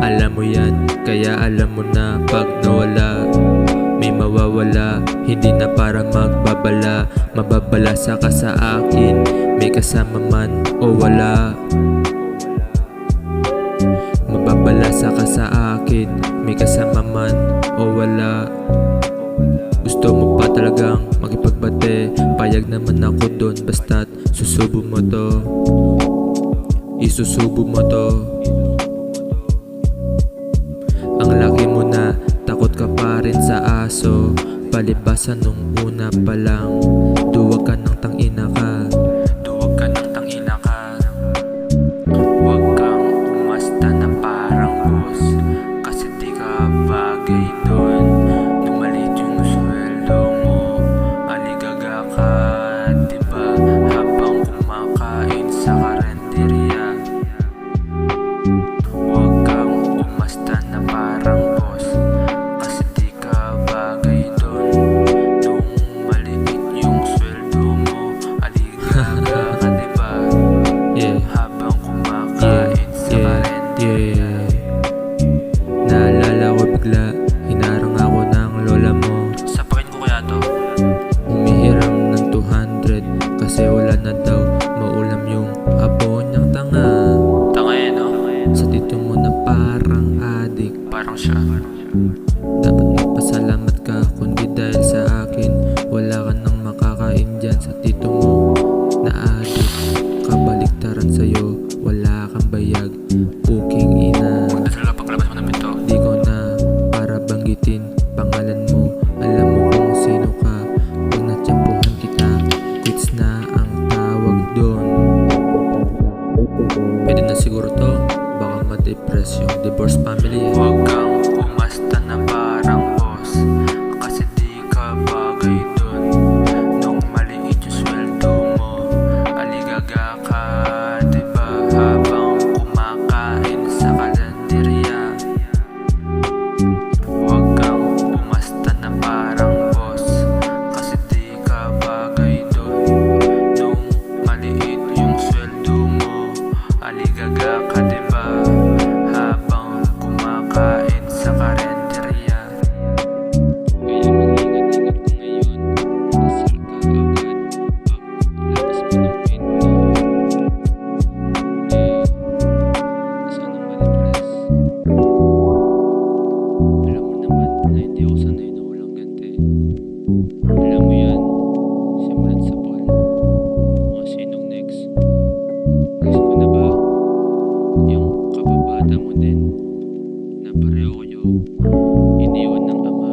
Alam mo yan, kaya alam mo na pag nawala may mawawala, hindi na para magbabala. Mababalasa ka sa akin, may kasama man o wala. Mababalasa ka sa akin, may kasama man o wala. Gusto mo pa talagang makipagbate, payag naman ako dun, basta't susubo mo to, isusubo mo to. Ang laki mo na, takot ka pa rin sa aso. Palibasa nung una pa lang, duwag ka ng tangina ka, duwag ka ng tangina ka. Huwag kang umasta na parang boss, kasi di ka bagay doon. Nung maliit yung sweldo mo, aligaga ka, diba? Habang kumakain sa karenderya. Huwag kang umasta na parang boss, kasi di ka bagay doon. Nung maliit yung sweldo mo, aligaga ka, diba? Habang kumakain sa karenderya. Naalala ko bigla, hinarang ako ng lola mo. Sapakin ko kaya to? Humihiram ng 200 kasi wala na daw maulam yung apo niyang tanga. Tanga yan, no? Sa tito mo na parang adik. Parang siya. Dapat magpasalamat ka, kundi dahil sa akin wala ka nang makakain dyan sa tito mo na adik. Kabaliktaran sa'yo, wala kang bayag, puking ina. Paglabas mo ng pinto, di ko na para banggitin pangalan mo. Alam mo kung sino ka, pag natsampuhan kita, quits na ang tawag doon. Pwede na siguro to, baka ma-depress yung divorce family. Huwag kang umasta na parang boss, kasi di ka bagay doon. Nung maliit yung sweldo mo, aligaga ka, diba? Habang kumakain sa kalenderya. Huwag kang umasta na parang boss, kasi di ka bagay doon. Nung maliit yung sweldo mo, aligaga ka, diba? Habang kumakain sa karenderya. Kaya mag-ingat-ingat ka ngayon, dasal ka agad paglabas mo ng pinto. Sana ma-depress. Alam mo naman na hindi ako sanay na walang ganti. Alam mo yan, simulat sa Paul, mga sinong next. Gusto ko na ba yung kababata mo din na pareho kayo iniwan ng ama